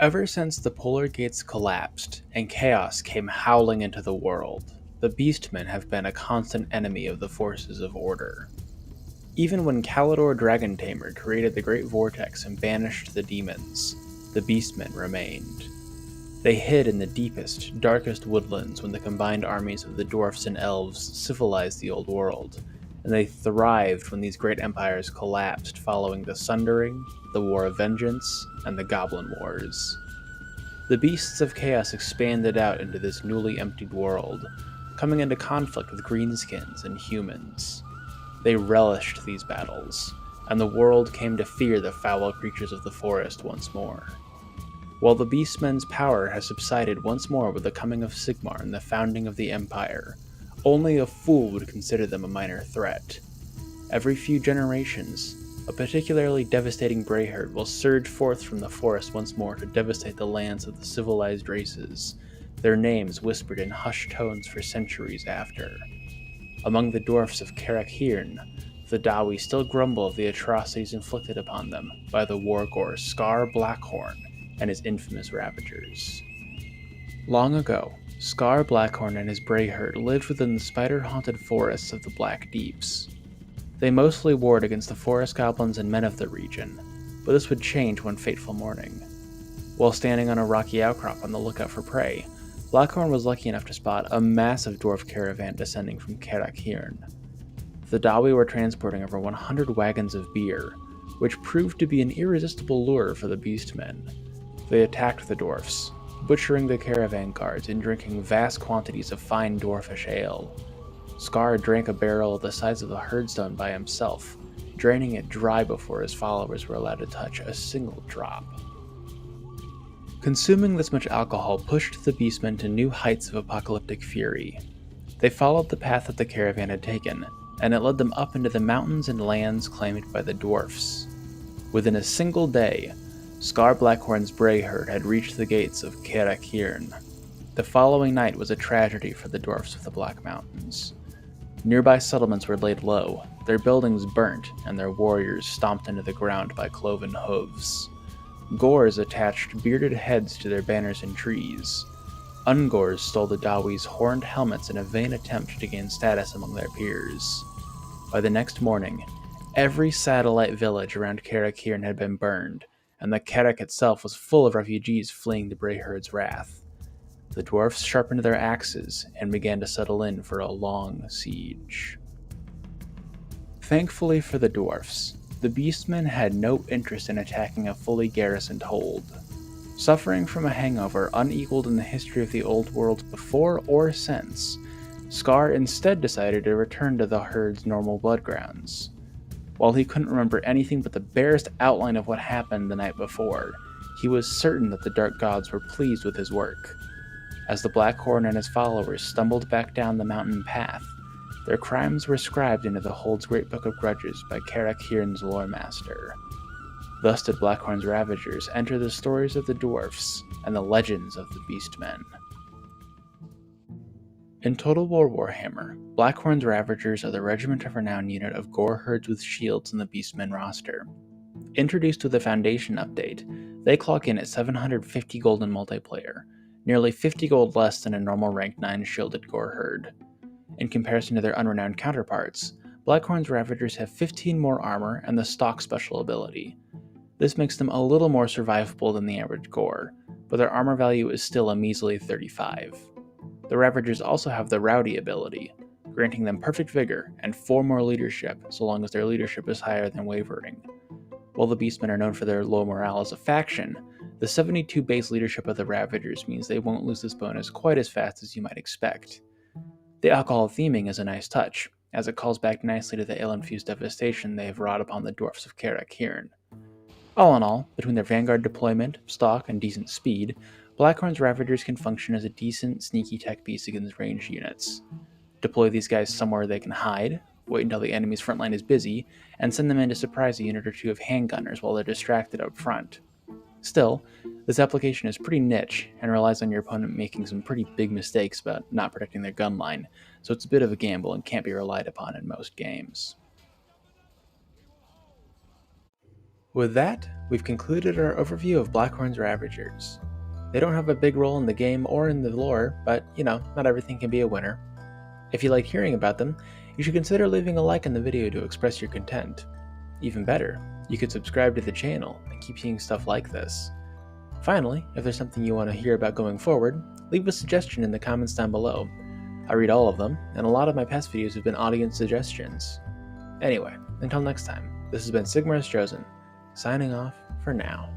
Ever since the polar gates collapsed and chaos came howling into the world, the Beastmen have been a constant enemy of the forces of order. Even when Kalidor Dragon Tamer created the Great Vortex and banished the demons, the Beastmen remained. They hid in the deepest, darkest woodlands when the combined armies of the dwarfs and elves civilized the old world, and they thrived when these great empires collapsed following the Sundering, the War of Vengeance, and the Goblin Wars. The beasts of chaos expanded out into this newly emptied world, coming into conflict with greenskins and humans. They relished these battles, and the world came to fear the foul creatures of the forest once more. While the Beastmen's power has subsided once more with the coming of Sigmar and the founding of the Empire, only a fool would consider them a minor threat. Every few generations, a particularly devastating Brayherd will surge forth from the forest once more to devastate the lands of the civilized races, their names whispered in hushed tones for centuries after. Among the dwarfs of Karak Hirn, the Dawi still grumble of the atrocities inflicted upon them by the wargore Scar Blackhorn and his infamous Ravagers. Long ago, Scar Blackhorn and his Brayherd lived within the spider-haunted forests of the Black Deeps. They mostly warred against the forest goblins and men of the region, but this would change one fateful morning. While standing on a rocky outcrop on the lookout for prey, Blackhorn was lucky enough to spot a massive dwarf caravan descending from Karak Hirn. The Dawi were transporting over 100 wagons of beer, which proved to be an irresistible lure for the Beastmen. They attacked the dwarfs, butchering the caravan guards and drinking vast quantities of fine dwarfish ale. Scar drank a barrel the size of a herdstone by himself, draining it dry before his followers were allowed to touch a single drop. Consuming this much alcohol pushed the Beastmen to new heights of apocalyptic fury. They followed the path that the caravan had taken, and it led them up into the mountains and lands claimed by the dwarfs. Within a single day, Scar Blackhorn's Brayherd had reached the gates of Karak Hirn. The following night was a tragedy for the dwarfs of the Black Mountains. Nearby settlements were laid low, their buildings burnt, and their warriors stomped into the ground by cloven hooves. Gores attached bearded heads to their banners and trees. Ungors stole the Dawi's horned helmets in a vain attempt to gain status among their peers. By the next morning, every satellite village around Karak Hirn had been burned, and the Karak itself was full of refugees fleeing the Brayherd's wrath. The dwarfs sharpened their axes and began to settle in for a long siege. Thankfully for the dwarfs, the Beastmen had no interest in attacking a fully garrisoned hold. Suffering from a hangover unequaled in the history of the old world before or since, Scar instead decided to return to the herd's normal blood grounds. While he couldn't remember anything but the barest outline of what happened the night before, he was certain that the dark gods were pleased with his work. As the Blackhorn and his followers stumbled back down the mountain path, their crimes were scribed into the Hold's Great Book of Grudges by Karak Hirn's lore master. Thus did Blackhorn's Ravagers enter the stories of the dwarfs and the legends of the Beastmen. In Total War Warhammer, Blackhorn's Ravagers are the Regiment of Renown unit of gore herds with shields in the Beastmen roster. Introduced with the Foundation update, they clock in at 750 gold in multiplayer, nearly 50 gold less than a normal rank 9 shielded gore herd. In comparison to their unrenowned counterparts, Blackhorn's Ravagers have 15 more armor and the stock special ability. This makes them a little more survivable than the average gore, but their armor value is still a measly 35. The Ravagers also have the Rowdy ability, granting them perfect vigor and 4 more leadership so long as their leadership is higher than Wavering. While the Beastmen are known for their low morale as a faction, the 72 base leadership of the Ravagers means they won't lose this bonus quite as fast as you might expect. The alcohol theming is a nice touch, as it calls back nicely to the ale-infused devastation they have wrought upon the dwarfs of Karak Hirn. All in all, between their vanguard deployment, stock, and decent speed, Blackhorn's Ravagers can function as a decent, sneaky tech piece against ranged units. Deploy these guys somewhere they can hide, wait until the enemy's front line is busy, and send them in to surprise a unit or two of handgunners while they're distracted up front. Still, this application is pretty niche and relies on your opponent making some pretty big mistakes about not protecting their gun line, so it's a bit of a gamble and can't be relied upon in most games. With that, we've concluded our overview of Blackhorn's Ravagers. They don't have a big role in the game or in the lore, but not everything can be a winner. If you liked hearing about them, you should consider leaving a like on the video to express your content. Even better, you could subscribe to the channel and keep seeing stuff like this. Finally, if there's something you want to hear about going forward, leave a suggestion in the comments down below. I read all of them, and a lot of my past videos have been audience suggestions. Anyway, until next time, this has been Sigmar's Chosen, signing off for now.